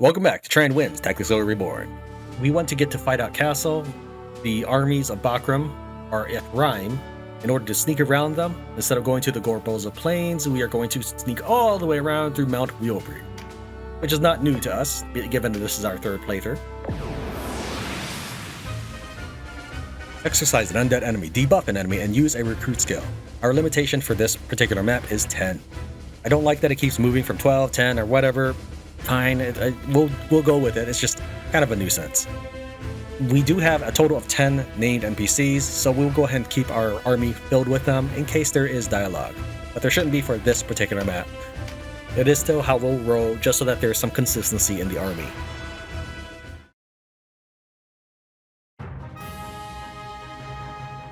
Welcome back to Tran Wins Tactics Reborn. We want to get to Phidoch Castle. The armies of Bakram are at Rhime. In order to sneak around them, instead of going to the Gorboza Plains, we are going to sneak all the way around through Mount Weobry, which is not new to us, given that this is our third playthrough. Exercise an undead enemy, debuff an enemy, and use a recruit skill. Our limitation for this particular map is 10. I don't like that it keeps moving from 12, 10, or whatever. Fine, we'll go with it. It's just kind of a nuisance. We do have a total of 10 named NPCs, so we'll go ahead and keep our army filled with them in case there is dialogue. But there shouldn't be for this particular map. It is still how we'll roll, just so that there's some consistency in the army.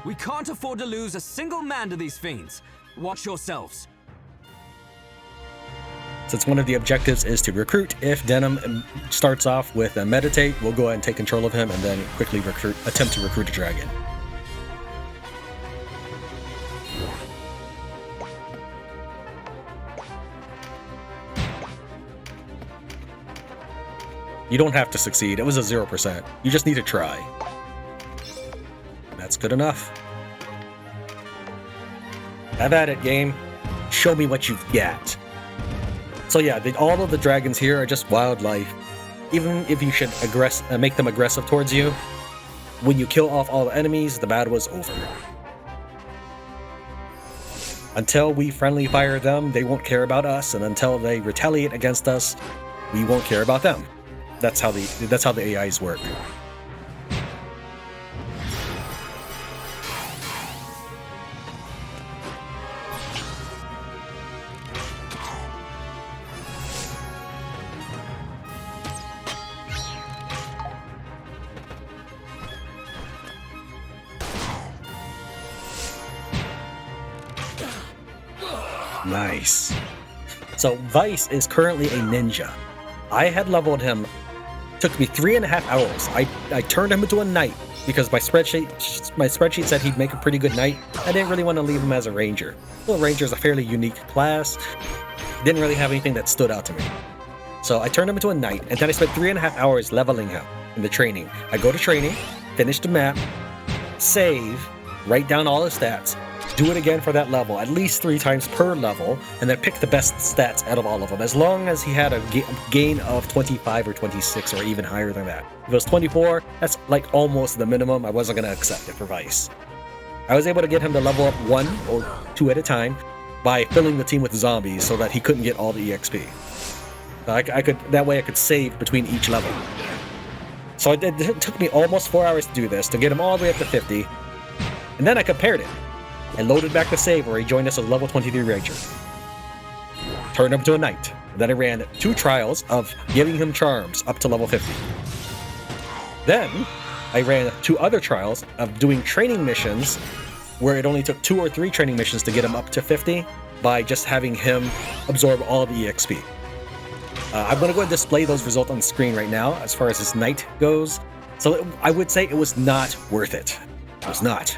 We can't afford to lose a single man to these fiends. Watch yourselves. Since one of the objectives is to recruit, if Denim starts off with a meditate, we'll go ahead and take control of him and then quickly attempt to recruit a dragon. You don't have to succeed. It was a 0%. You just need to try. That's good enough. Have at it, game. Show me what you've got. So yeah, all of the dragons here are just wildlife. Even if you should make them aggressive towards you, when you kill off all the enemies, the battle is over. Until we friendly fire them, they won't care about us, and until they retaliate against us, we won't care about them. That's how the AIs work. Nice. So Vice is currently a ninja. I had leveled him. Took me 3.5 hours. I turned him into a knight because my spreadsheet said he'd make a pretty good knight. I didn't really want to leave him as a ranger. Well, ranger is a fairly unique class. Didn't really have anything that stood out to me. So I turned him into a knight, and then I spent 3.5 hours leveling him in the training. I go to training, finish the map, save, write down all his stats, do it again for that level, at least 3 times per level, and then pick the best stats out of all of them, as long as he had a gain of 25 or 26 or even higher than that. If it was 24, that's like almost the minimum. I wasn't going to accept it for Vice. I was able to get him to level up 1 or 2 at a time by filling the team with zombies so that he couldn't get all the EXP. That way I could save between each level. So it took me almost 4 hours to do this, to get him all the way up to 50, and then I compared it. I loaded back the save where he joined us as a level 23 ranger. Turned him to a knight. Then I ran 2 trials of giving him charms up to level 50. Then I ran 2 other trials of doing training missions where it only took 2 or 3 training missions to get him up to 50 by just having him absorb all of the EXP. I'm going to go ahead and display those results on the screen right now as far as his knight goes. So I would say it was not worth it. It was not.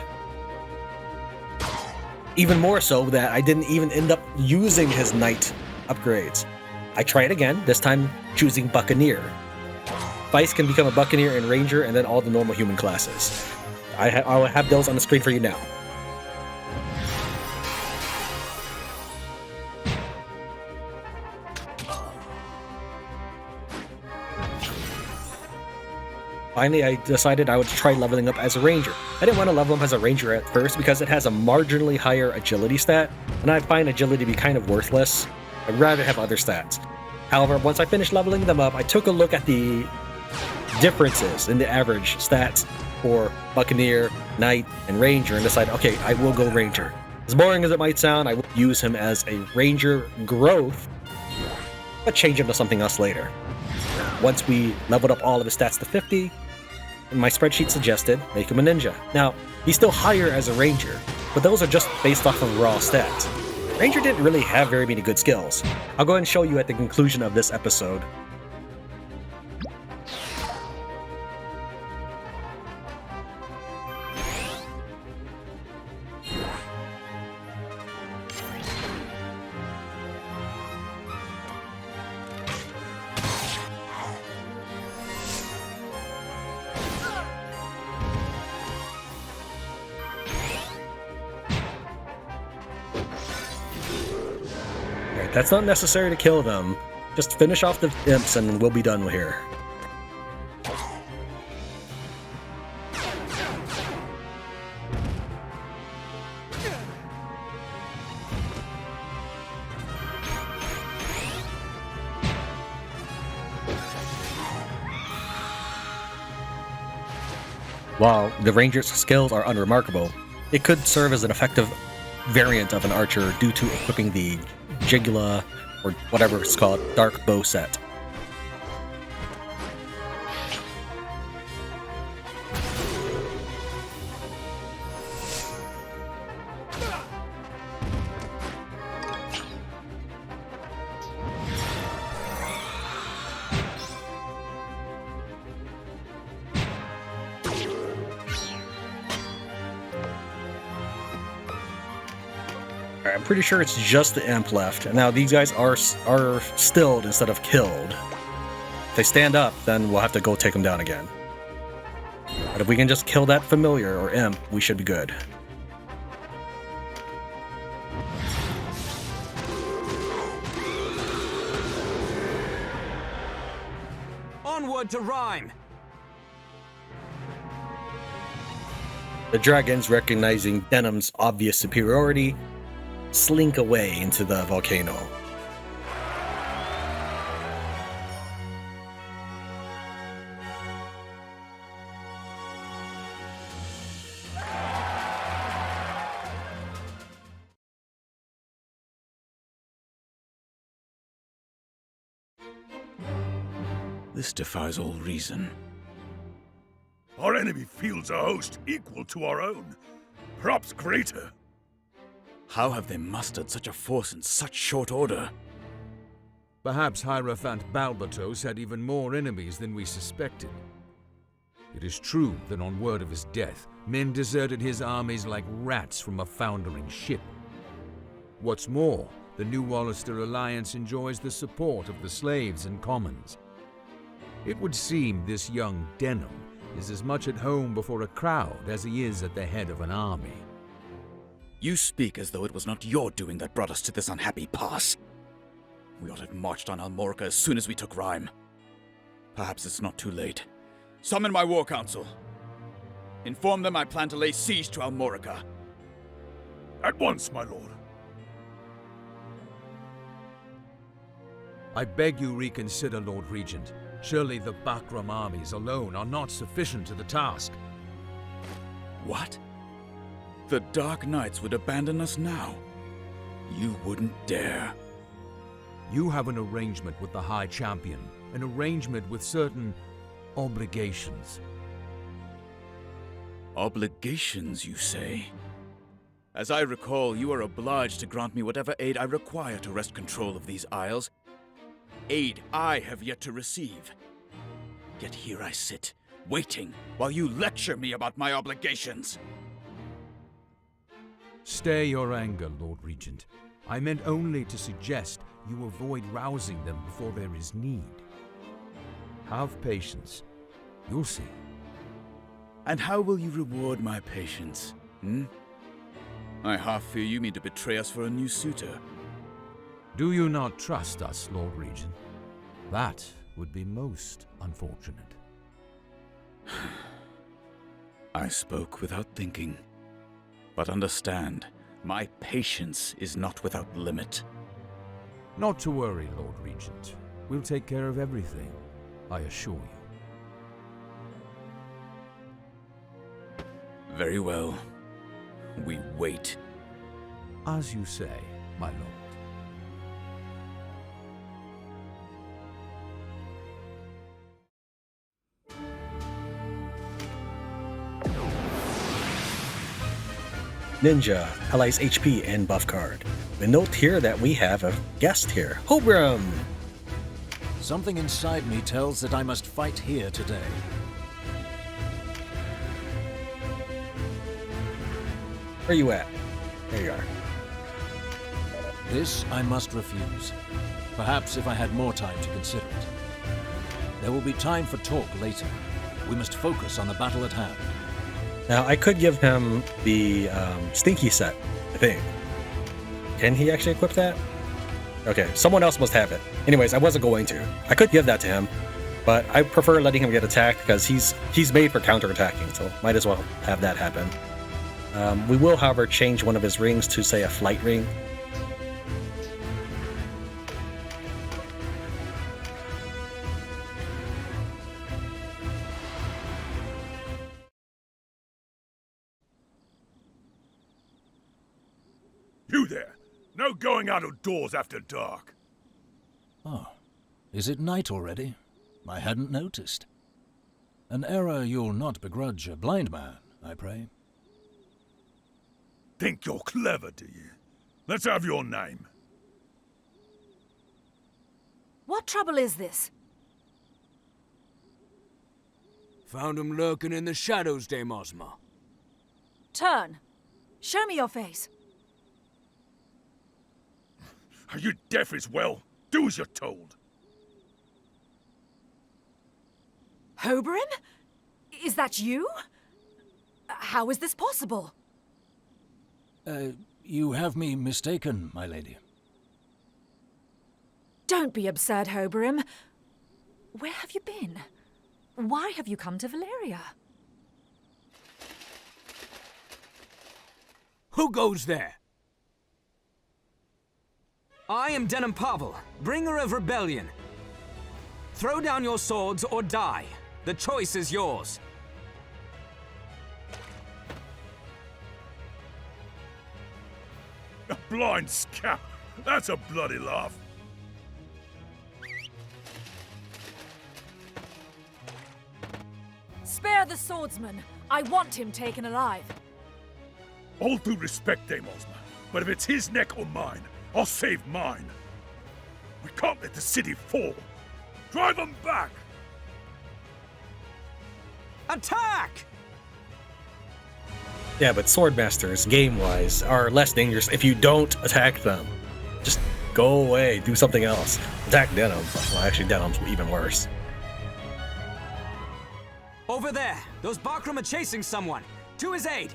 Even more so that I didn't even end up using his knight upgrades. I tried again, this time choosing Buccaneer. Vice can become a Buccaneer and Ranger, and then all the normal human classes. I will have those on the screen for you now. Finally, I decided I would try leveling up as a ranger. I didn't want to level up as a ranger at first because it has a marginally higher agility stat, and I find agility to be kind of worthless. I'd rather have other stats. However, once I finished leveling them up, I took a look at the differences in the average stats for Buccaneer, Knight, and Ranger, and decided, okay, I will go Ranger. As boring as it might sound, I will use him as a Ranger growth, but change him to something else later. Once we leveled up all of his stats to 50, my spreadsheet suggested make him a ninja. Now, he's still higher as a ranger, but those are just based off of raw stats. Ranger didn't really have very many good skills. I'll go ahead and show you at the conclusion of this episode. That's not necessary to kill them. Just finish off the imps and we'll be done here. While the ranger's skills are unremarkable, it could serve as an effective variant of an archer due to equipping the Jigula, or whatever it's called, dark bow set. I'm pretty sure it's just the imp left. Now these guys are stilled instead of killed. If they stand up, then we'll have to go take them down again. But if we can just kill that familiar or imp, we should be good. Onward to Rhime! The dragons, recognizing Denham's obvious superiority, slink away into the volcano. This defies all reason. Our enemy fields a host equal to our own, perhaps greater. How have they mustered such a force in such short order? Perhaps Hierophant Balbatos had even more enemies than we suspected. It is true that on word of his death, men deserted his armies like rats from a foundering ship. What's more, the New Wallister Alliance enjoys the support of the slaves and commons. It would seem this young Denham is as much at home before a crowd as he is at the head of an army. You speak as though it was not your doing that brought us to this unhappy pass. We ought to have marched on Almorica as soon as we took Rhime. Perhaps it's not too late. Summon my war council. Inform them I plan to lay siege to Almorica. At once, my lord. I beg you reconsider, Lord Regent. Surely the Bakram armies alone are not sufficient to the task. What? The Dark Knights would abandon us now? You wouldn't dare. You have an arrangement with the High Champion, an arrangement with certain obligations. Obligations, you say? As I recall, you are obliged to grant me whatever aid I require to wrest control of these isles. Aid I have yet to receive. Yet here I sit, waiting, while you lecture me about my obligations. Stay your anger, Lord Regent. I meant only to suggest you avoid rousing them before there is need. Have patience. You'll see. And how will you reward my patience, I half fear you mean to betray us for a new suitor. Do you not trust us, Lord Regent? That would be most unfortunate. I spoke without thinking. But understand, my patience is not without limit. Not to worry, Lord Regent. We'll take care of everything, I assure you. Very well. We wait. As you say, my lord. Ninja, allies HP and buff card. We note here that we have a guest here, Hobram. Something inside me tells that I must fight here today. Where are you at? There you are. This I must refuse. Perhaps if I had more time to consider it. There will be time for talk later. We must focus on the battle at hand. Now, I could give him the Stinky set, I think. Can he actually equip that? Okay, someone else must have it. Anyways, I wasn't going to. I could give that to him, but I prefer letting him get attacked because he's made for counterattacking, so might as well have that happen. We will, however, change one of his rings to, say, a flight ring. You there! No going out of doors after dark! Oh, is it night already? I hadn't noticed. An error you'll not begrudge a blind man, I pray. Think you're clever, do you? Let's have your name. What trouble is this? Found him lurking in the shadows, Dame Ozma. Turn. Show me your face. Are you deaf as well? Do as you're told. Oberyn? Is that you? How is this possible? You have me mistaken, my lady. Don't be absurd, Oberyn. Where have you been? Why have you come to Valeria? Who goes there? I am Denim Pavel, bringer of rebellion. Throw down your swords or die. The choice is yours. A blind scout! That's a bloody laugh! Spare the swordsman. I want him taken alive. All due respect, Dame Ozma, but if it's his neck or mine, I'll save mine. We can't let the city fall. Drive them back! Attack! Yeah, but Swordmasters, game-wise, are less dangerous if you don't attack them. Just go away, do something else. Attack Denim. Well, actually, Denim's even worse. Over there! Those Bakram are chasing someone! To his aid!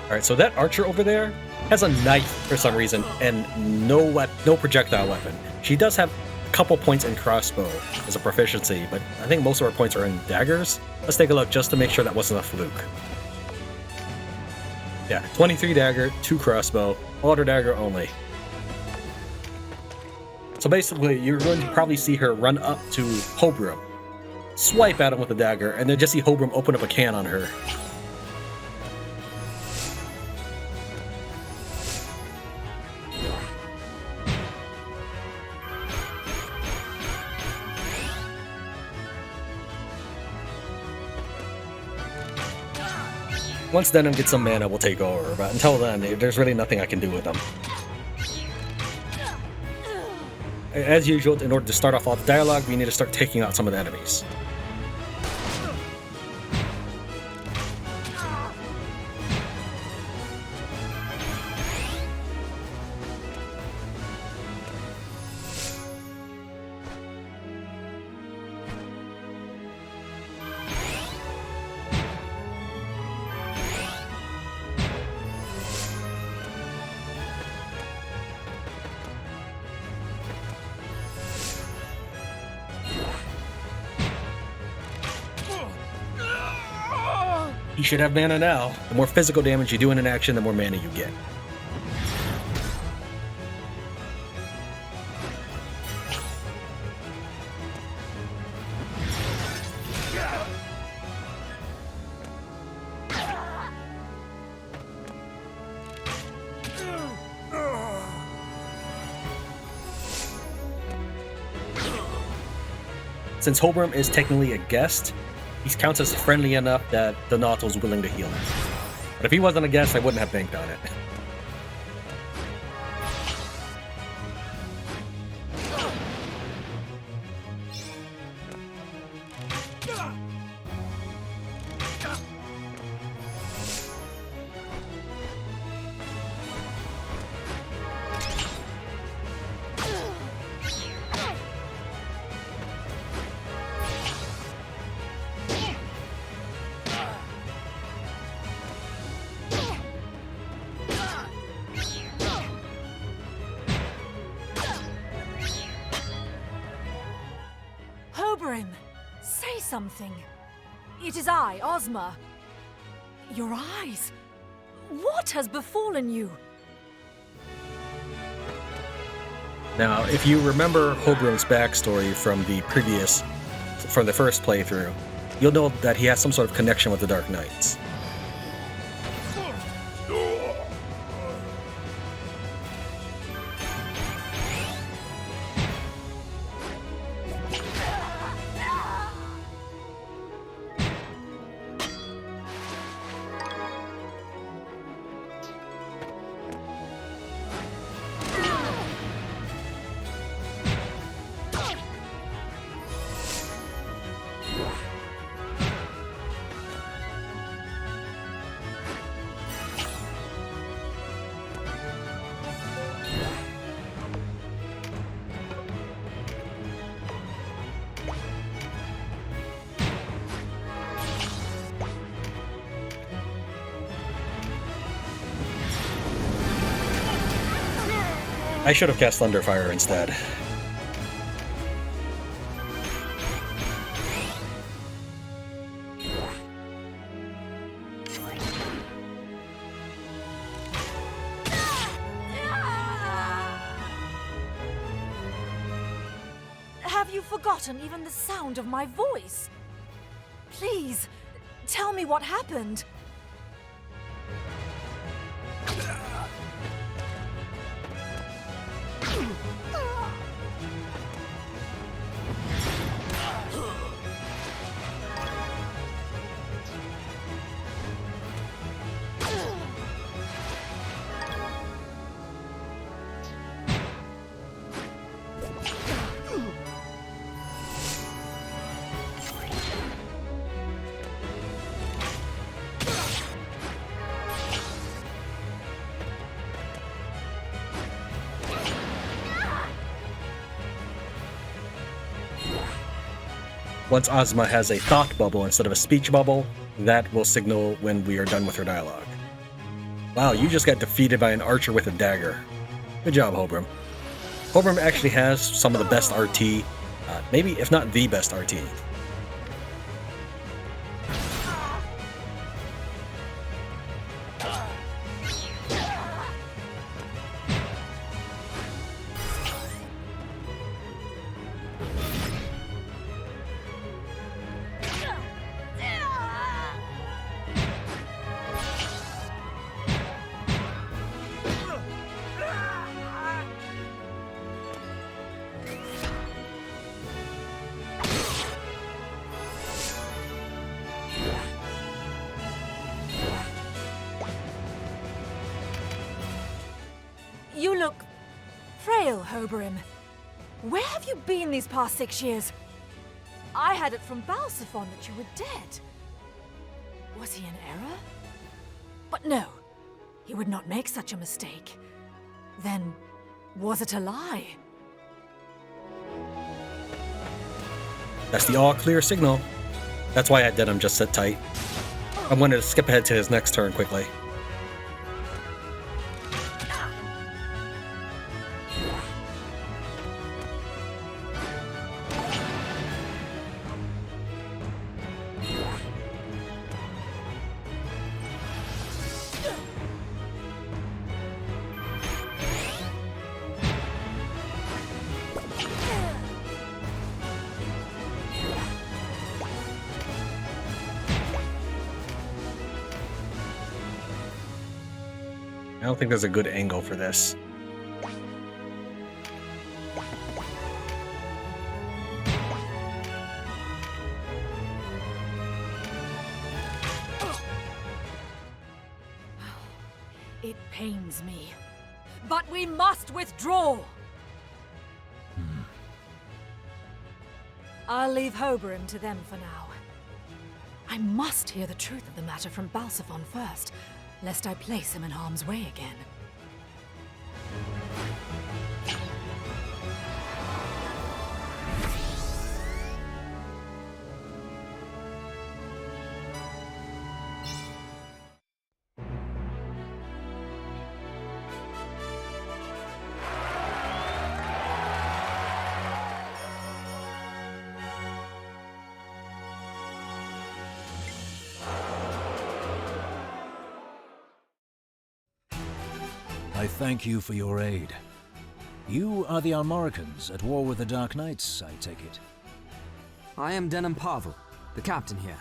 Alright, so that archer over there has a knife for some reason and no projectile weapon. She does have a couple points in crossbow as a proficiency, but I think most of her points are in daggers. Let's take a look just to make sure that wasn't a fluke. Yeah, 23 dagger, 2 crossbow, water dagger only. So basically, you're going to probably see her run up to Hobrum, swipe at him with a dagger, and then just see Hobrum open up a can on her. Once Denim gets some mana, we'll take over, but until then, there's really nothing I can do with them. As usual, in order to start off all the dialogue, we need to start taking out some of the enemies. You should have mana now. The more physical damage you do in an action, the more mana you get. Since Hobrum is technically a guest, he counts as friendly enough that Donato's willing to heal him. But if he wasn't a guest, I wouldn't have banked on it. something. It is I, Ozma. Your eyes. What has befallen you? Now, if you remember Hobrum's backstory from the first playthrough, you'll know that he has some sort of connection with the Dark Knights. I should have cast Thunderfire instead. Have you forgotten even the sound of my voice? Please, tell me what happened. Once Ozma has a thought bubble instead of a speech bubble, that will signal when we are done with her dialogue. Wow, you just got defeated by an archer with a dagger. Good job, Hobrum. Hobrum actually has some of the best RT, maybe if not the best RT. You look frail, Hobrum. Where have you been these past 6 years? I had it from Balxephon that you were dead. Was he in error? But no, he would not make such a mistake. Then, was it a lie? That's the all-clear signal. That's why I did him just sit tight. I wanted to skip ahead to his next turn quickly. I don't think there's a good angle for this. It pains me. But we must withdraw! I'll leave Hobrum to them for now. I must hear the truth of the matter from Balxephon first, lest I place him in harm's way again. thank you for your aid. You are the Almoricans at war with the Dark Knights, I take it. I am Denim Pavel, the captain here.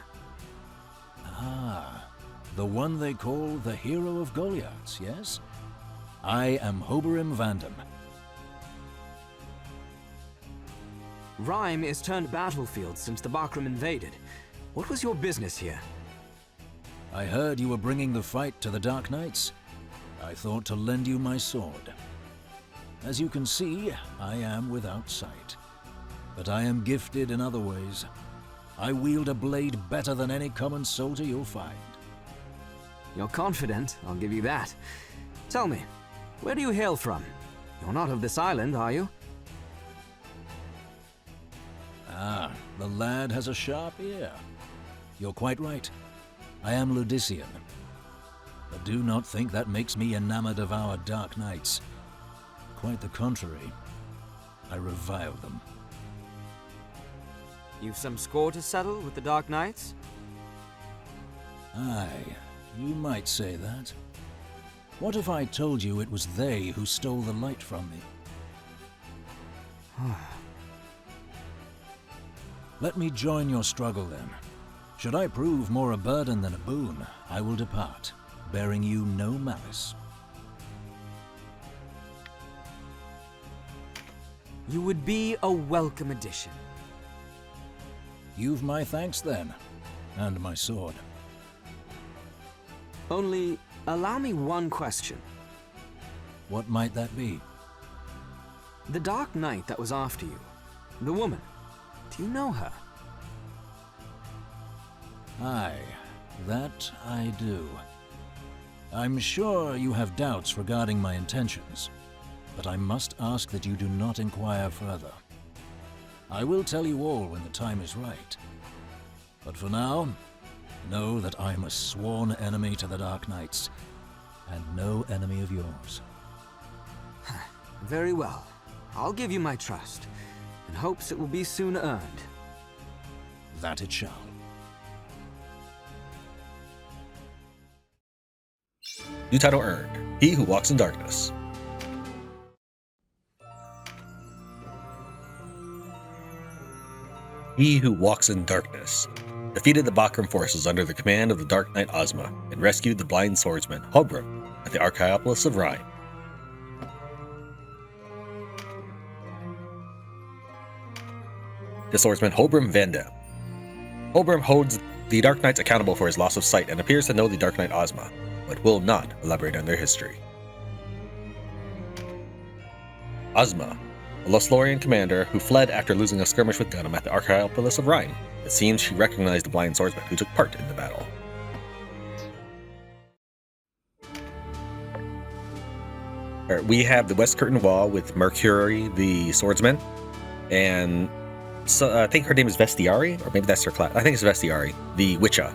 Ah, the one they call the Hero of Goliaths, yes? I am Oberim Vandam. Rhime is turned battlefield since the Bakram invaded. What was your business here? I heard you were bringing the fight to the Dark Knights. I thought to lend you my sword. As you can see, I am without sight. But I am gifted in other ways. I wield a blade better than any common soldier you'll find. You're confident, I'll give you that. Tell me, where do you hail from? You're not of this island, are you? Ah, the lad has a sharp ear. You're quite right. I am Ludician. But do not think that makes me enamored of our Dark Knights. Quite the contrary. I revile them. You've some score to settle with the Dark Knights? Aye, you might say that. What if I told you it was they who stole the light from me? Let me join your struggle then. Should I prove more a burden than a boon, I will depart, bearing you no malice. You would be a welcome addition. You've my thanks then, and my sword. Only, allow me one question. What might that be? The Dark Knight that was after you, the woman, do you know her? Aye, that I do. I'm sure you have doubts regarding my intentions, but I must ask that you do not inquire further. I will tell you all when the time is right. But for now, know that I am a sworn enemy to the Dark Knights, and no enemy of yours. Very well. I'll give you my trust, in hopes it will be soon earned. That it shall. New title earned, He Who Walks in Darkness. He Who Walks in Darkness defeated the Bakram forces under the command of the Dark Knight Ozma and rescued the Blind Swordsman, Ogre, at the Arkhaiopolis of Rhime. The swordsman Oberim Vandam. Oberim holds the Dark Knights accountable for his loss of sight and appears to know the Dark Knight Ozma, but will not elaborate on their history. Ozma, a Lothlorien commander who fled after losing a skirmish with Denim at the Arkhaiopolis of Rhime. It seems she recognized the Blind Swordsman who took part in the battle. We have the West Curtain Wall with Mercury, the swordsman, and so I think her name is Vestiari, or maybe that's her class. I think it's Vestiari, the Witcher.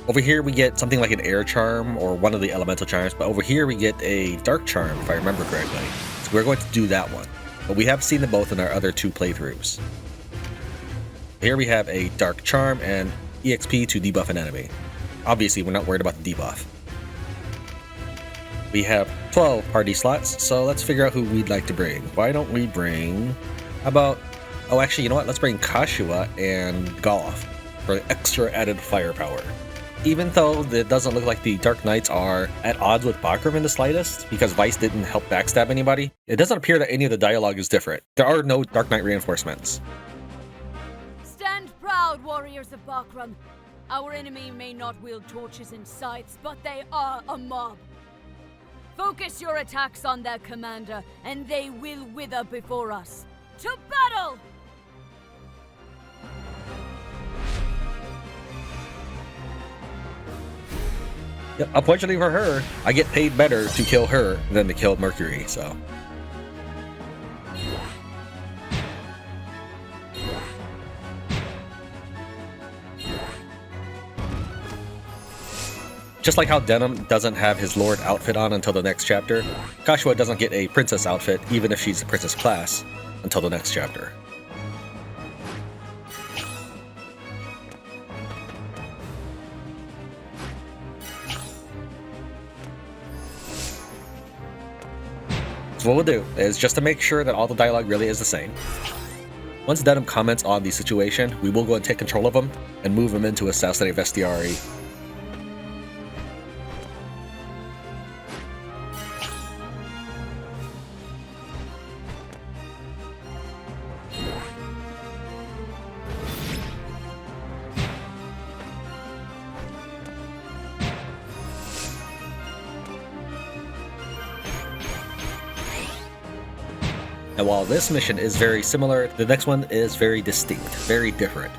Over here we get something like an air charm or one of the elemental charms, but over here we get a dark charm, if I remember correctly. So we're going to do that one, but we have seen them both in our other two playthroughs. Here we have a dark charm and EXP to debuff an enemy. Obviously, we're not worried about the debuff. We have 12 party slots, so let's figure out who we'd like to bring. Why don't we bring... How about... Oh, actually, you know what? Let's bring Kashua and Golf for extra added firepower. Even though it doesn't look like the Dark Knights are at odds with Bakram in the slightest, because Vice didn't help backstab anybody, it doesn't appear that any of the dialogue is different. There are no Dark Knight reinforcements. Stand proud, warriors of Bakram. Our enemy may not wield torches and scythes, but they are a mob. Focus your attacks on their commander, and they will wither before us. To battle! Yeah, unfortunately for her, I get paid better to kill her than to kill Mercury, so... Just like how Denim doesn't have his Lord outfit on until the next chapter, Kashua doesn't get a Princess outfit, even if she's a Princess class, until the next chapter. So what we'll do is, just to make sure that all the dialogue really is the same, once Denim comments on the situation, we will go and take control of him and move him into a Southside Vestiari. And while this mission is very similar, the next one is very distinct, very different.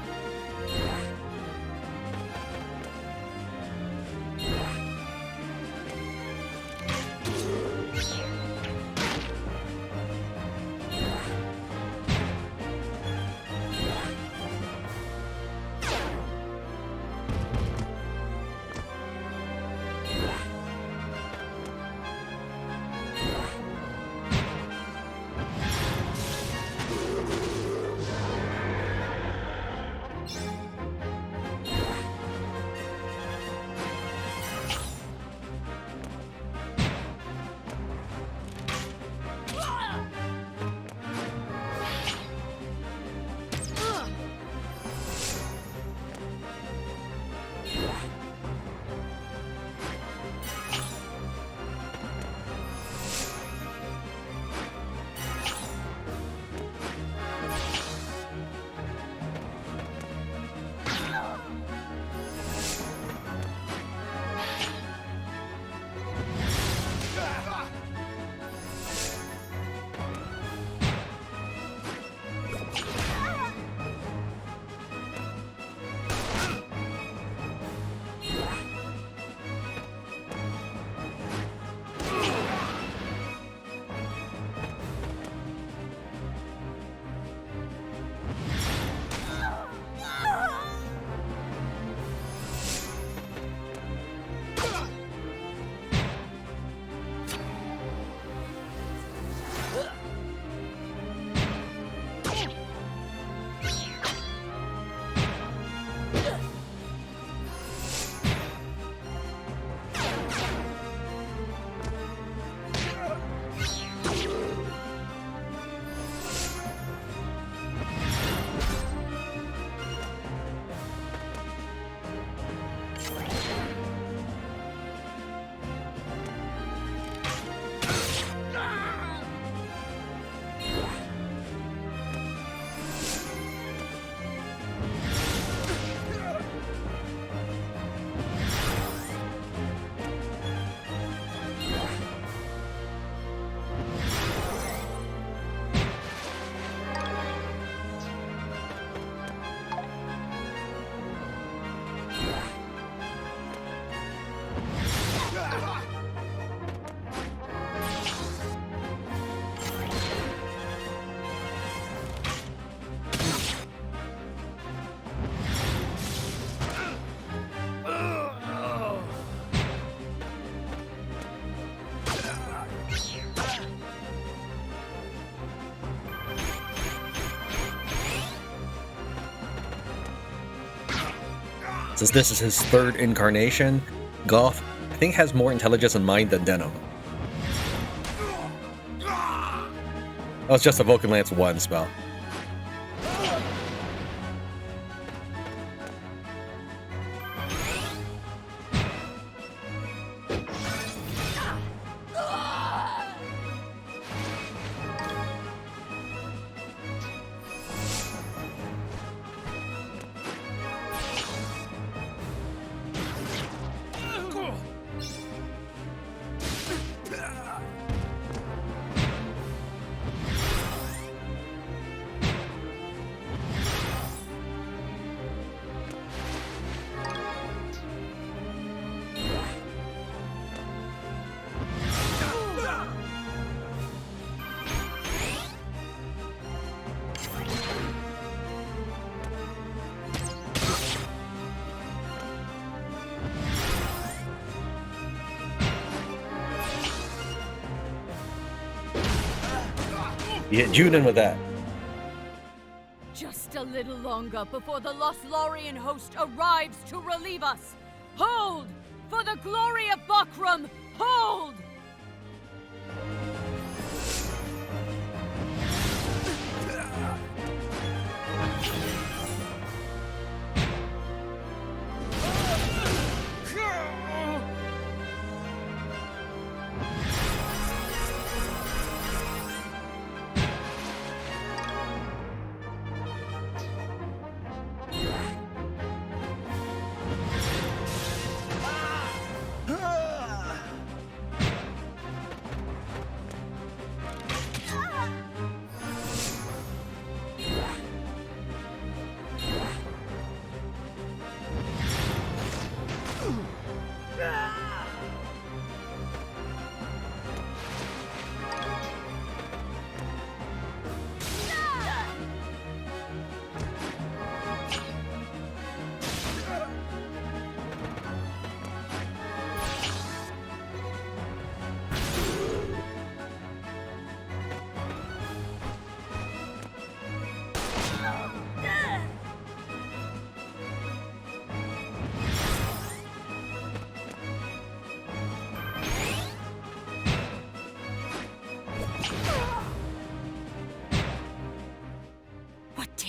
Since this is his third incarnation, Goth, I think, has more intelligence in mind than Denim. That was just a Vulcan Lance 1 spell. You hit Junin with that. Just a little longer before the Lothlorien host arrives to relieve us. Hold! For the glory of Bakram, hold!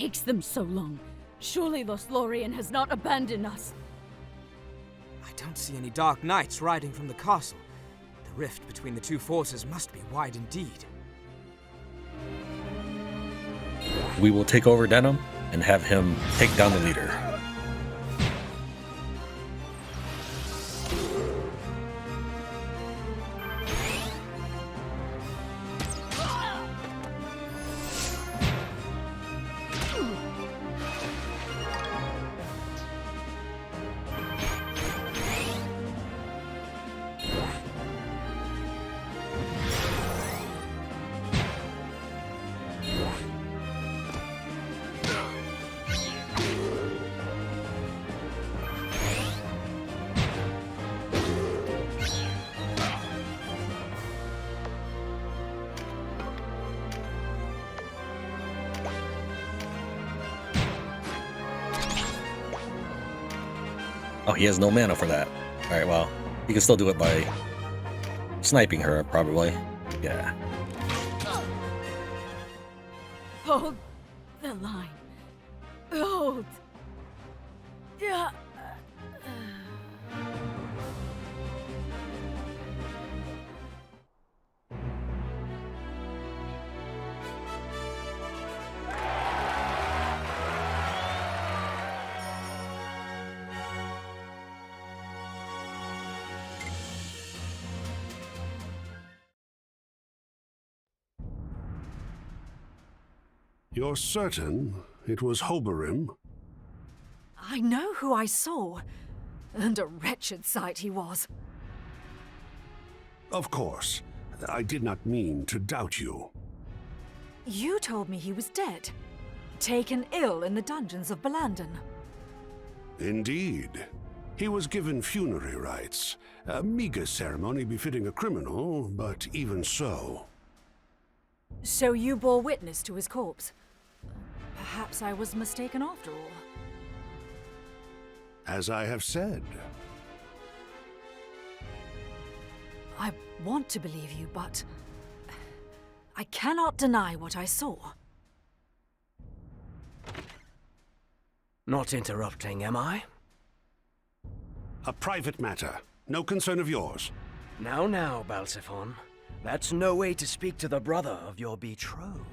takes them so long? Surely Lothlorien has not abandoned us. I don't see any Dark Knights riding from the castle. The rift between the two forces must be wide indeed. We will take over Denim and have him take down the leader. Oh, he has no mana for that. Alright, well, he can still do it by sniping her, probably. Yeah. Hold the line. Hold. Yeah. You're certain it was Oberyn? I know who I saw, and a wretched sight he was. Of course. I did not mean to doubt you. You told me he was dead, taken ill in the dungeons of Balandon. Indeed. He was given funerary rites. A meager ceremony befitting a criminal, but even so. So you bore witness to his corpse? Perhaps I was mistaken after all. As I have said. I want to believe you, but I cannot deny what I saw. Not interrupting, am I? A private matter. No concern of yours. Now, Balxephon. That's no way to speak to the brother of your betrothed.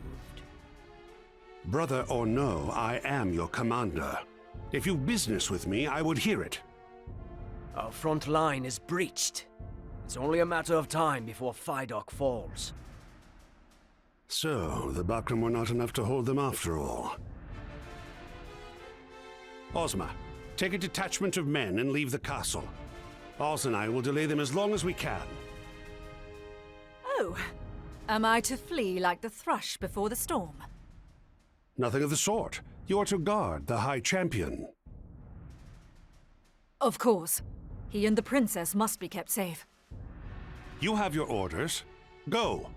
Brother or no, I am your commander. If you've business with me, I would hear it. Our front line is breached. It's only a matter of time before Phidoch falls. So, the Bakram were not enough to hold them after all. Ozma, take a detachment of men and leave the castle. Oz and I will delay them as long as we can. Oh, am I to flee like the thrush before the storm? Nothing of the sort. You are to guard the High Champion. Of course. He and the princess must be kept safe. You have your orders. Go!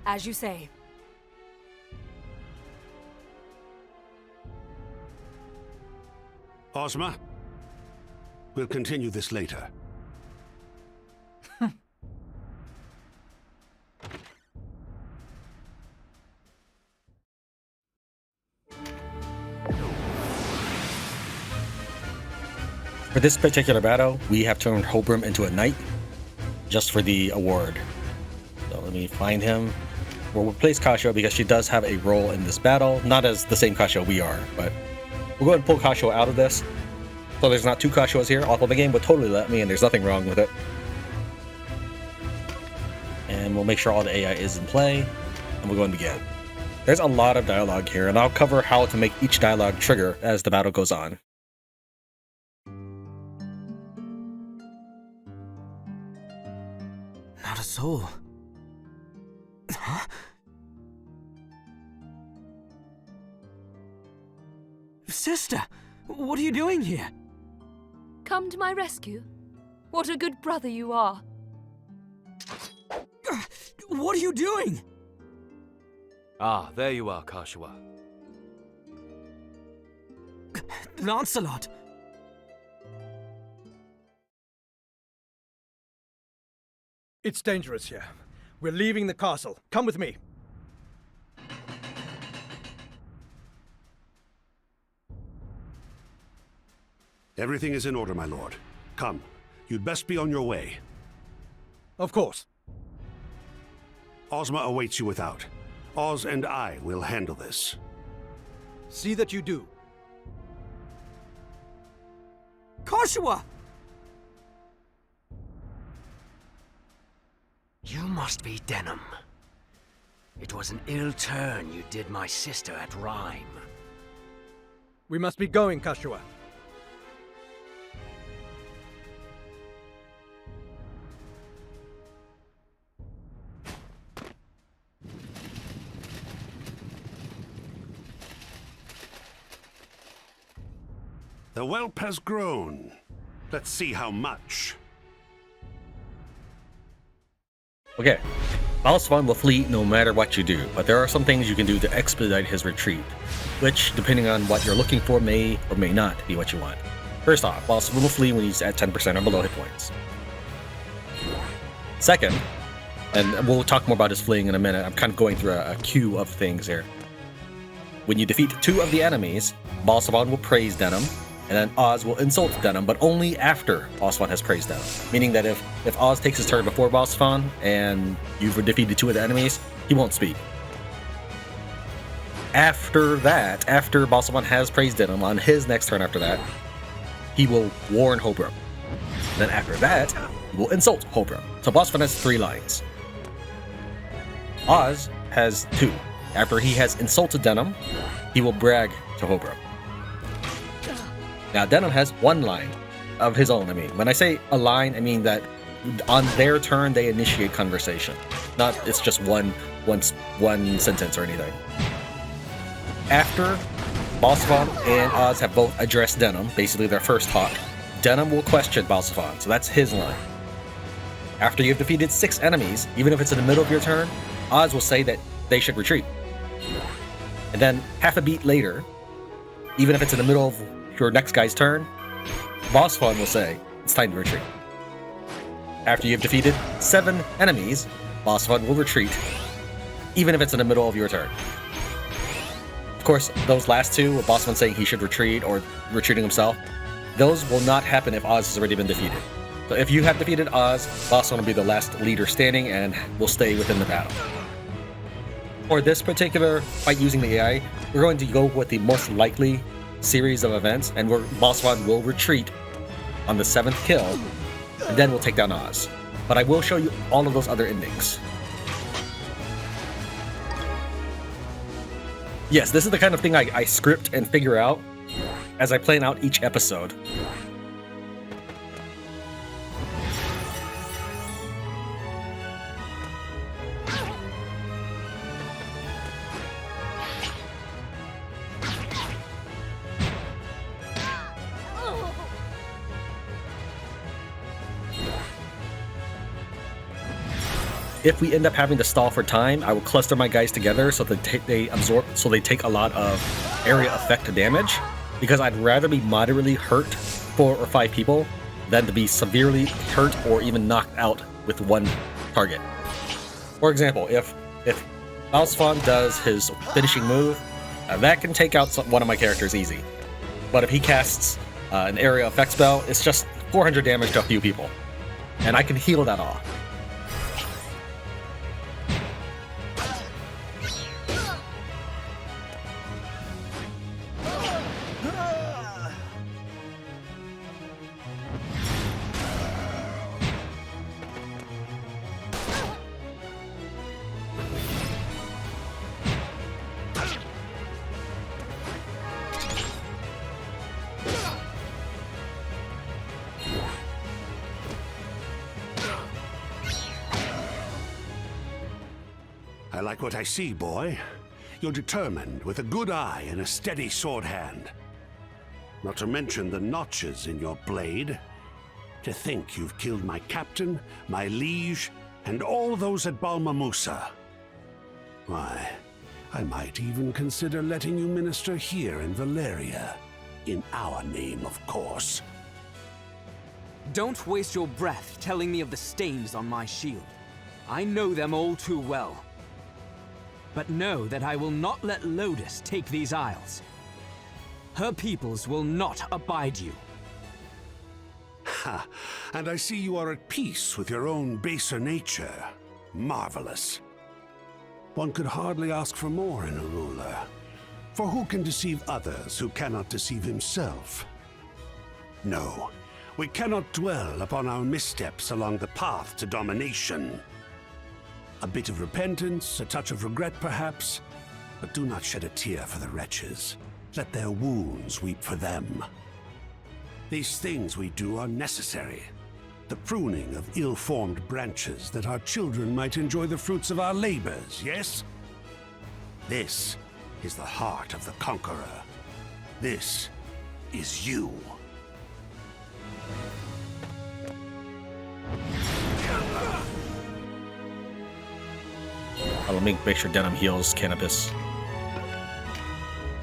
As you say. Ozma, we'll continue this later. For this particular battle, we have turned Oberyn into a knight, just for the award. So let me find him. We'll replace Kasho because she does have a role in this battle, not as the same Kasho we are, but we'll go ahead and pull Kasho out of this. So there's not two Kashos here, although the game would totally let me, and there's nothing wrong with it. And we'll make sure all the AI is in play, and we'll go and begin. There's a lot of dialogue here, and I'll cover how to make each dialogue trigger as the battle goes on. Not a soul. Huh? Sister, what are you doing here? Come to my rescue? What a good brother you are. What are you doing? Ah, there you are, Kashua. Lancelot! It's dangerous here. We're leaving the castle. Come with me. Everything is in order, my lord. Come, you'd best be on your way. Of course. Ozma awaits you without. Oz and I will handle this. See that you do. Koshua! You must be Denim. It was an ill turn you did my sister at Rhime. We must be going, Koshua. The whelp has grown. Let's see how much. Okay, Balxephon will flee no matter what you do, but there are some things you can do to expedite his retreat, which, depending on what you're looking for, may or may not be what you want. First off, Balxephon will flee when he's at 10% or below hit points. Second, and we'll talk more about his fleeing in a minute, I'm kind of going through a queue of things here. When you defeat 2 of the enemies, Balxephon will praise Denim, and then Oz will insult Denim, but only after Balxephon has praised Denim. Meaning that if Oz takes his turn before Balxephon, and you've defeated 2 of the enemies, he won't speak. After that, after Balxephon has praised Denim, on his next turn after that, he will warn Hobro. Then after that, he will insult Hobro. So Balxephon has 3 lines. Oz has 2. After he has insulted Denim, he will brag to Hobro. Now, Denim has 1 line of his own. I mean, when I say a line, I mean that on their turn, they initiate conversation. Not it's just one sentence or anything. After Balxephon and Oz have both addressed Denim, basically their first talk, Denim will question Balxephon, so that's his line. After you've defeated 6 enemies, even if it's in the middle of your turn, Oz will say that they should retreat. And then half a beat later, even if it's in the middle of your next guy's turn, Balxephon will say, it's time to retreat. After you've defeated 7 enemies, Balxephon will retreat, even if it's in the middle of your turn. Of course, those last 2, with Balxephon saying he should retreat or retreating himself, those will not happen if Oz has already been defeated. So if you have defeated Oz, Balxephon will be the last leader standing and will stay within the battle. For this particular fight using the AI, we're going to go with the most likely series of events, and Balxephon will retreat on the 7th kill, and then we'll take down Oz. But I will show you all of those other endings. Yes, this is the kind of thing I script and figure out as I plan out each episode. If we end up having to stall for time, I will cluster my guys together so that they take a lot of area effect damage, because I'd rather be moderately hurt 4 or 5 people than to be severely hurt or even knocked out with 1 target. For example, if Balxephon does his finishing move, that can take out one of my characters easy. But if he casts an area effect spell, it's just 400 damage to a few people, and I can heal that off. I like what I see, boy. You're determined, with a good eye and a steady sword hand. Not to mention the notches in your blade. To think you've killed my captain, my liege, and all those at Balma Musa. Why, I might even consider letting you minister here in Valeria. In our name, of course. Don't waste your breath telling me of the stains on my shield. I know them all too well. But know that I will not let Lotus take these isles. Her peoples will not abide you. Ha! And I see you are at peace with your own baser nature. Marvelous. One could hardly ask for more in a ruler. For who can deceive others who cannot deceive himself? No, we cannot dwell upon our missteps along the path to domination. A bit of repentance, a touch of regret perhaps, but do not shed a tear for the wretches. Let their wounds weep for them. These things we do are necessary. The pruning of ill-formed branches that our children might enjoy the fruits of our labors, yes? This is the heart of the conqueror. This is you. I'll make sure Denim heals Canopus.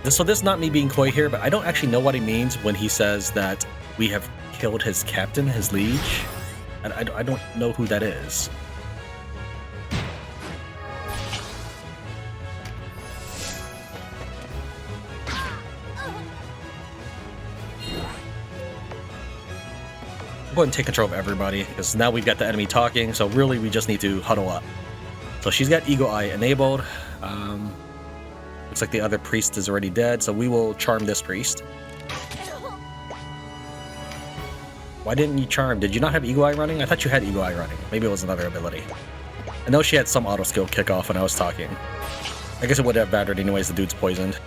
So this is not me being coy here, but I don't actually know what he means when he says that we have killed his captain, his liege. And I don't know who that is. Go ahead and take control of everybody, because now we've got the enemy talking, so really we just need to huddle up. So she's got Eagle Eye enabled. Looks like the other priest is already dead, so we will charm this priest. Why didn't you charm? Did you not have Eagle Eye running? I thought you had Eagle Eye running. Maybe it was another ability. I know she had some auto skill kick off when I was talking. I guess it would have mattered anyways, the dude's poisoned.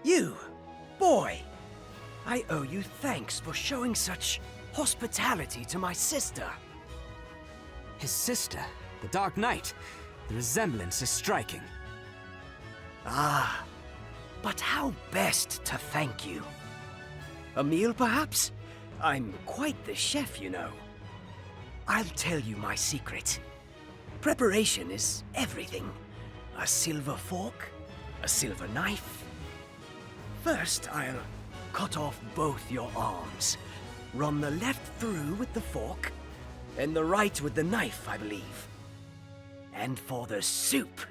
You, boy! I owe you thanks for showing such hospitality to my sister. His sister, the Dark Knight. The resemblance is striking. Ah, but how best to thank you? A meal, perhaps? I'm quite the chef, you know. I'll tell you my secret. Preparation is everything. A silver fork, a silver knife. First, I'll cut off both your arms. Run the left through with the fork, and the right with the knife, I believe. And for the soup,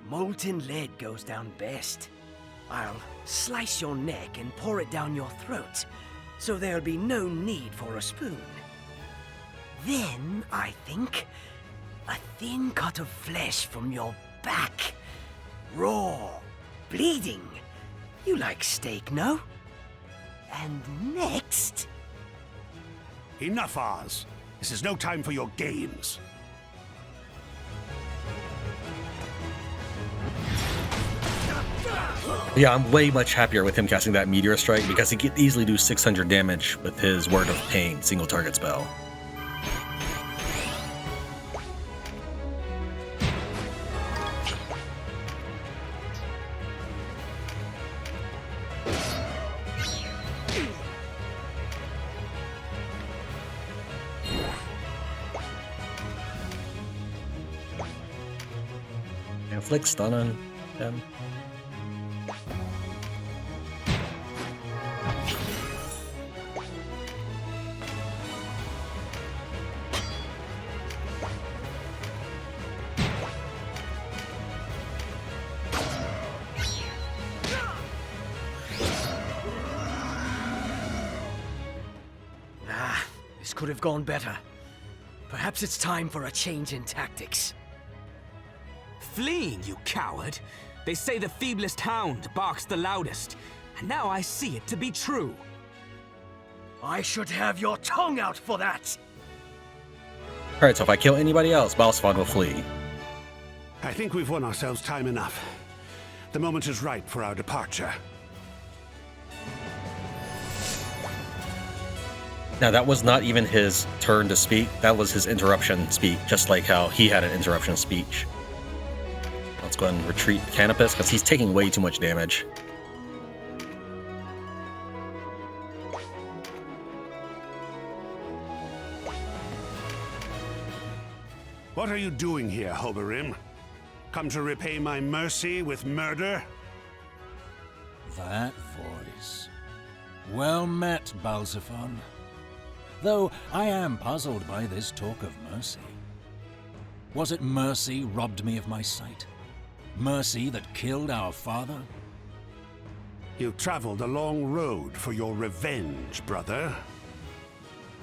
molten lead goes down best. I'll slice your neck and pour it down your throat, so there'll be no need for a spoon. Then, I think, a thin cut of flesh from your back. Raw, bleeding. You like steak, no? And next... Enough, Oz. This is no time for your games. Yeah, I'm way much happier with him casting that Meteor Strike because he could easily do 600 damage with his Word of Pain single target spell. Inflict stun on them. could have gone better. Perhaps it's time for a change in tactics. Fleeing, you coward! They say the feeblest hound barks the loudest, and now I see it to be true. I should have your tongue out for that! Alright, so if I kill anybody else, Balxephon will flee. I think we've won ourselves time enough. The moment is right for our departure. Now, that was not even his turn to speak. That was his interruption speech, just like how he had an interruption speech. Let's go ahead and retreat Canopus, because he's taking way too much damage. What are you doing here, Oberyn? Come to repay my mercy with murder? That voice. Well met, Balxephon. Though I am puzzled by this talk of mercy. Was it mercy robbed me of my sight? Mercy that killed our father? You traveled a long road for your revenge, brother.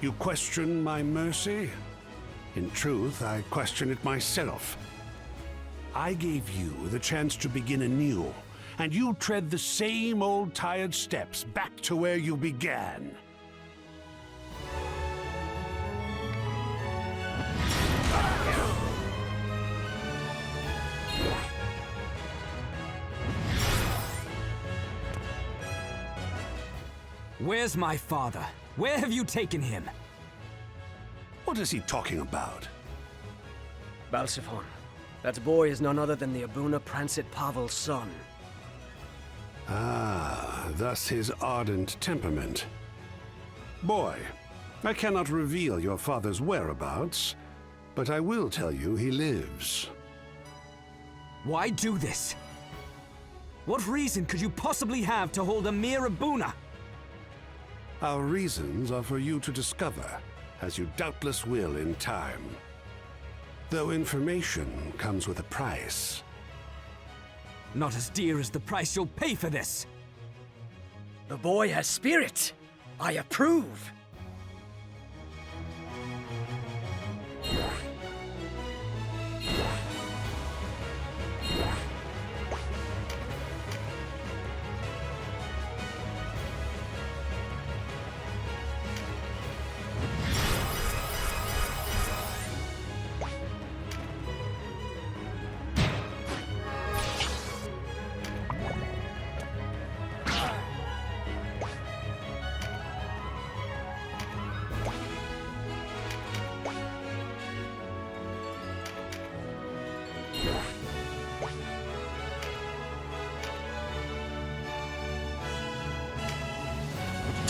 You question my mercy? In truth, I question it myself. I gave you the chance to begin anew, and you tread the same old tired steps back to where you began. Where's my father? Where have you taken him? What is he talking about? Balxephon, that boy is none other than the Abuna Prancet Pavel's son. Ah, thus his ardent temperament. Boy, I cannot reveal your father's whereabouts, but I will tell you he lives. Why do this? What reason could you possibly have to hold a mere Abuna? Our reasons are for you to discover, as you doubtless will in time. Though information comes with a price. Not as dear as the price you'll pay for this! The boy has spirit! I approve!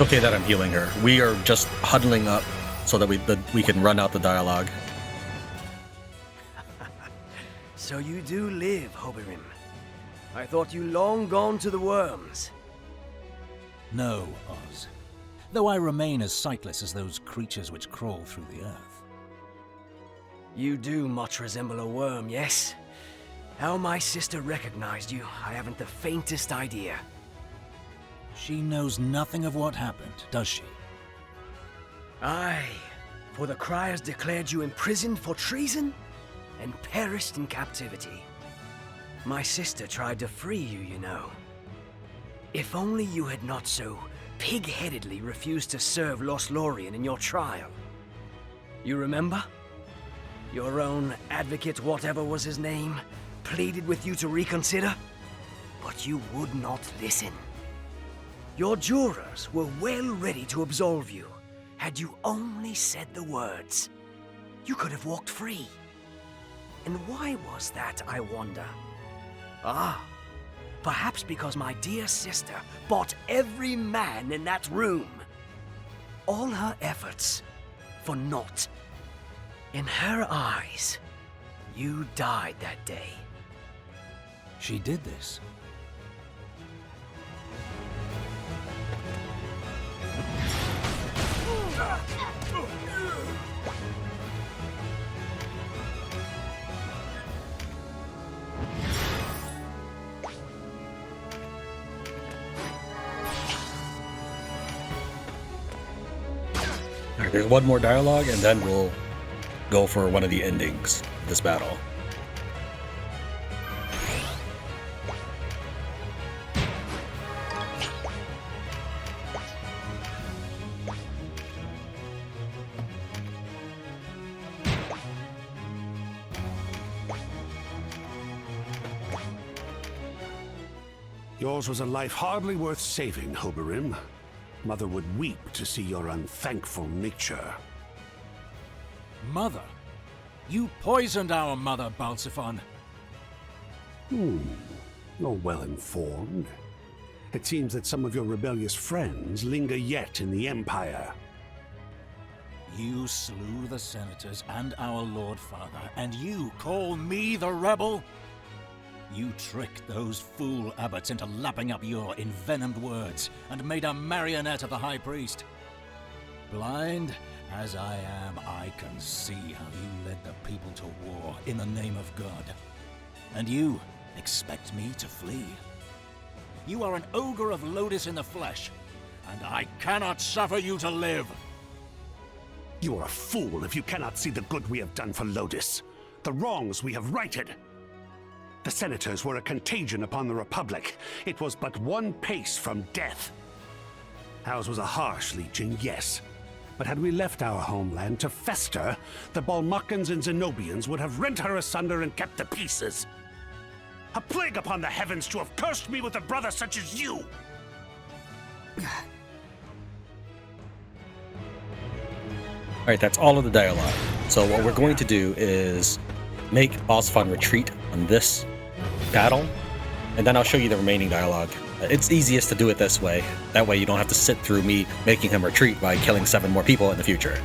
It's okay that I'm healing her. We are just huddling up so that we can run out the dialogue. So you do live, Oberyn. I thought you long gone to the worms. No, Oz. Though I remain as sightless as those creatures which crawl through the earth. You do much resemble a worm, yes? How my sister recognized you, I haven't the faintest idea. She knows nothing of what happened, does she? Aye, for the criers declared you imprisoned for treason and perished in captivity. My sister tried to free you, you know. If only you had not so pig-headedly refused to serve Lothlorien in your trial. You remember? Your own advocate, whatever was his name, pleaded with you to reconsider, but you would not listen. Your jurors were well ready to absolve you, had you only said the words. You could have walked free. And why was that, I wonder? Ah, perhaps because my dear sister bought every man in that room. All her efforts for naught. In her eyes, you died that day. She did this. Alright, there's one more dialogue, and then we'll go for one of the endings of this battle. Yours was a life hardly worth saving, Oberyn. Mother would weep to see your unthankful nature. Mother? You poisoned our mother, Balxephon. You're well informed. It seems that some of your rebellious friends linger yet in the Empire. You slew the senators and our Lord Father, and you call me the rebel? You tricked those fool abbots into lapping up your envenomed words and made a marionette of the High Priest. Blind as I am, I can see how you led the people to war in the name of God. And you expect me to flee? You are an ogre of Lodis in the flesh, and I cannot suffer you to live. You are a fool if you cannot see the good we have done for Lodis, the wrongs we have righted. The senators were a contagion upon the Republic. It was but one pace from death. Ours was a harsh legion, yes. But had we left our homeland to fester, the Balmokans and Zenobians would have rent her asunder and kept the pieces. A plague upon the heavens to have cursed me with a brother such as you! Alright, that's all of the dialogue. So what we're going to do is make Balxephon retreat on this battle, and then I'll show you the remaining dialogue. It's easiest to do it this way. That way you don't have to sit through me making him retreat by killing 7 more people in the future.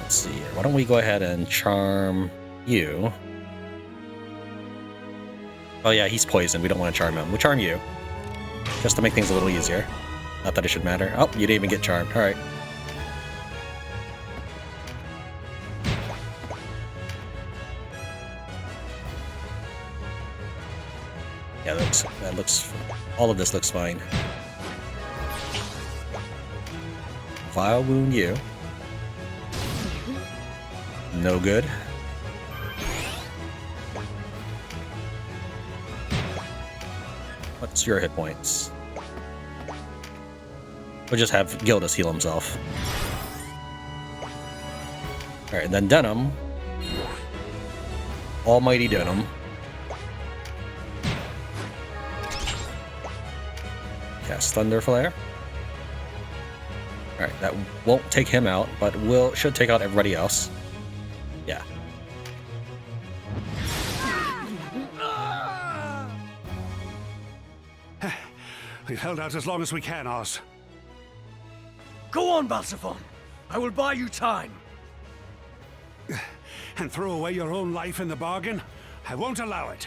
Let's see here. Why don't we go ahead and charm you? Oh yeah, he's poisoned. We don't want to charm him. We'll charm you. Just to make things a little easier. Not that it should matter. Oh, you didn't even get charmed. Alright. Yeah, that looks, all of this looks fine. Vile wound you. No good. What's your hit points? We'll just have Gildas heal himself. Alright, and then Denim. Almighty Denim. Cast Thunder Flare. Alright, that won't take him out, but should take out everybody else. Yeah. We've held out as long as we can, Oz. Go on, Balxephon. I will buy you time. And throw away your own life in the bargain? I won't allow it.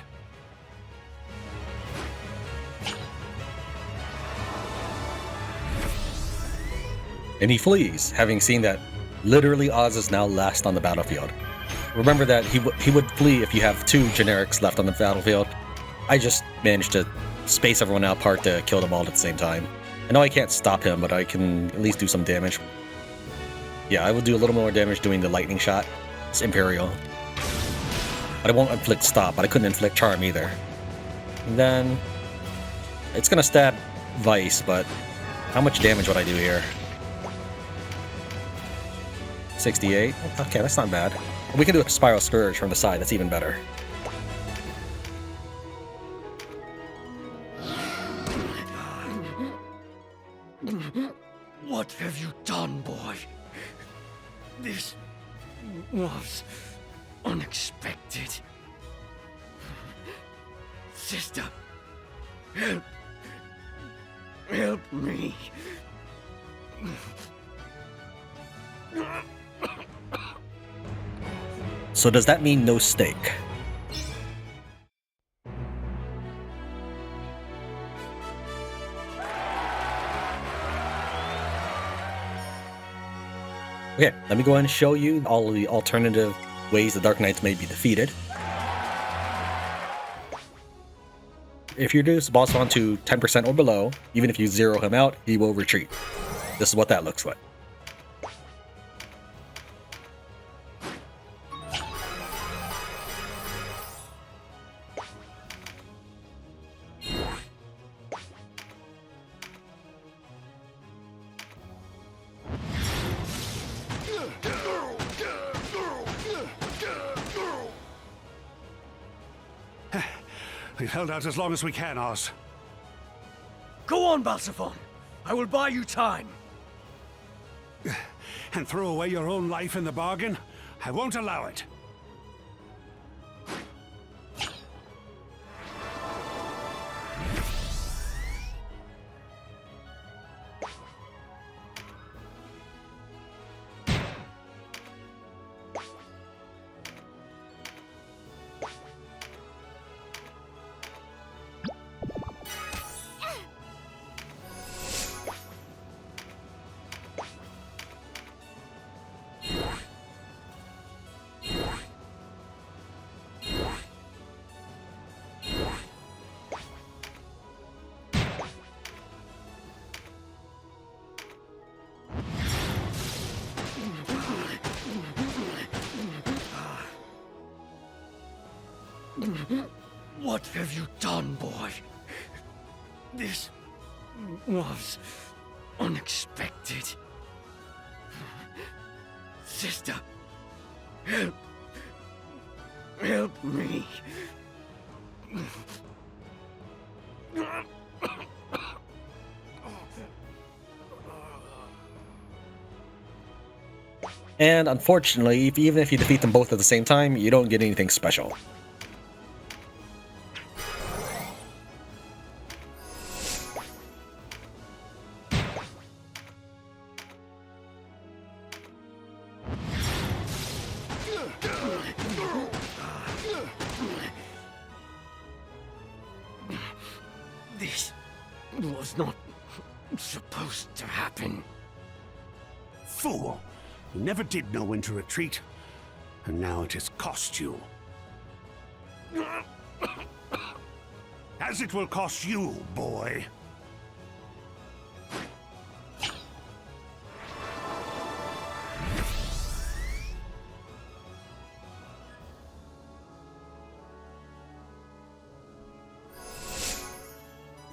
And he flees, having seen that literally Oz is now last on the battlefield. Remember that he would flee if you have 2 generics left on the battlefield. I just managed to space everyone out apart to kill them all at the same time. I know I can't stop him, but I can at least do some damage. Yeah, I will do a little more damage doing the lightning shot. It's Imperial. But I won't inflict stop, but I couldn't inflict charm either. And then it's gonna stab Vice, but how much damage would I do here? 68? Okay, that's not bad. We can do a Spiral Scourge from the side, that's even better. What have you done, boy? This was unexpected. Sister, help me. So does that mean no stake? Okay, let me go ahead and show you all of the alternative ways the Dark Knights may be defeated. If you reduce the boss to 10% or below, even if you zero him out, he will retreat. This is what that looks like. We've held out as long as we can, Oz. Go on, Balxephon. I will buy you time. And throw away your own life in the bargain? I won't allow it. What have you done, boy? This was unexpected. Sister, help me. And unfortunately, even if you defeat them both at the same time, you don't get anything special. This was not supposed to happen. Fool! You never did know when to retreat, and now it has cost you. As it will cost you, boy.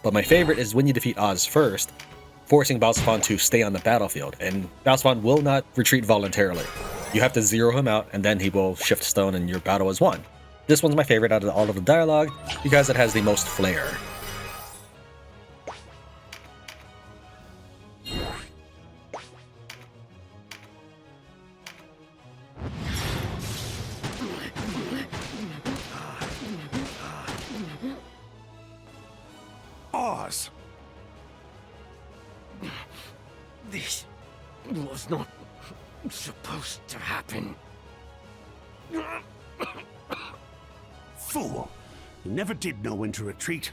But my favorite is when you defeat Oz first, forcing Balxephon to stay on the battlefield, and Balxephon will not retreat voluntarily. You have to zero him out, and then he will shift stone and your battle is won. This one's my favorite out of all of the dialogue, because it has the most flair. Oz! This was not supposed to happen. Fool! You never did know when to retreat,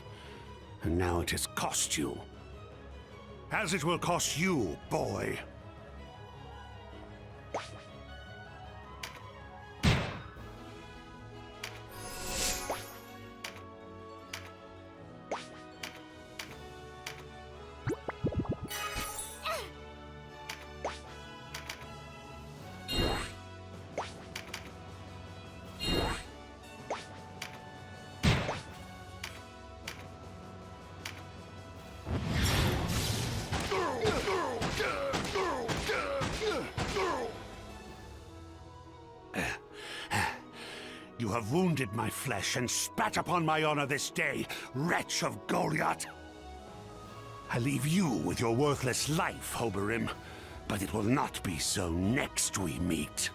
and now it has cost you. As it will cost you, boy. You have wounded my flesh and spat upon my honor this day, wretch of Goliath. I leave you with your worthless life, Oberim, but it will not be so next we meet.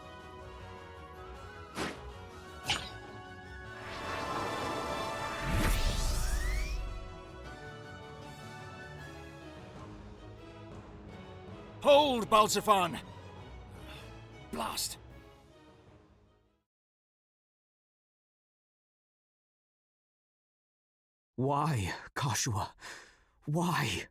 Hold, Balxephon! Blast. Why, Kashua? Why?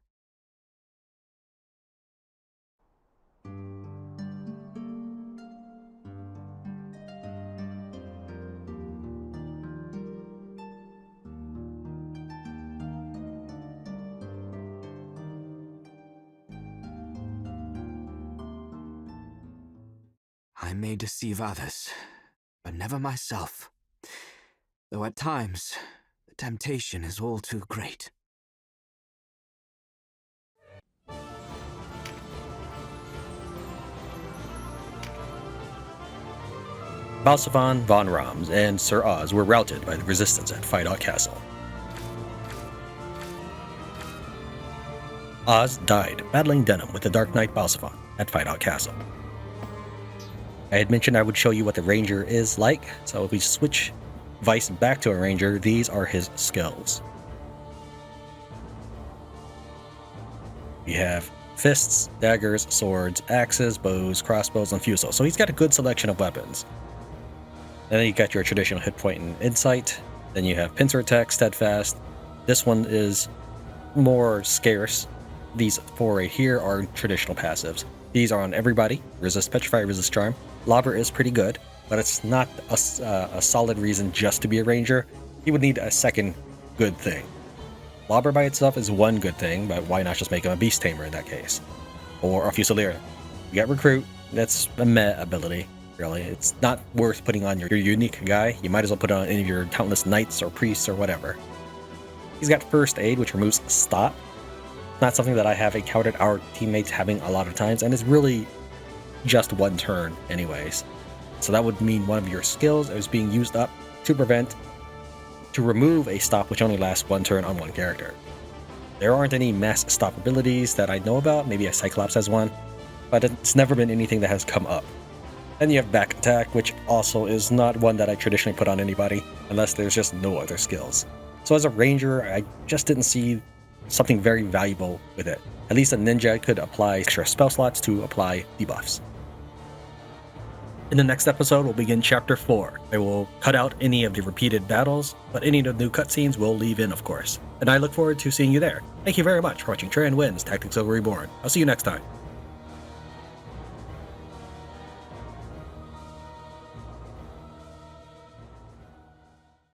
I may deceive others, but never myself. Though at times, the temptation is all too great. Balxephon, Von Rams, and Sir Oz were routed by the resistance at Phidoch Castle. Oz died battling Denim with the Dark Knight Balxephon at Phidoch Castle. I had mentioned I would show you what the Ranger is like, so if we switch Vice back to a Ranger, these are his skills. We have fists, daggers, swords, axes, bows, crossbows, and fusils, so he's got a good selection of weapons. And then you got your traditional hit point and insight. Then you have pincer attack, steadfast. This one is more scarce. These four right here are traditional passives. These are on everybody. Resist petrify, resist charm. Lobber is pretty good, but it's not a solid reason just to be a ranger. He would need a second good thing. Lobber by itself is one good thing, but why not just make him a beast tamer in that case? Or a fusilier. You got recruit. That's a meh ability. Really, it's not worth putting on your unique guy. You might as well put it on any of your countless knights or priests or whatever. He's got first aid, which removes stop. Not something that I have encountered our teammates having a lot of times, and it's really just one turn anyways. So that would mean one of your skills is being used up to remove a stop which only lasts one turn on one character. There aren't any mass stop abilities that I know about. Maybe a Cyclops has one, but it's never been anything that has come up. Then you have back attack, which also is not one that I traditionally put on anybody, unless there's just no other skills. So as a ranger, I just didn't see something very valuable with it. At least a ninja could apply extra spell slots to apply debuffs. In the next episode, we'll begin Chapter 4. I will cut out any of the repeated battles, but any of the new cutscenes we'll leave in, of course. And I look forward to seeing you there. Thank you very much for watching Tran Wins Tactics Ogre Reborn. I'll see you next time.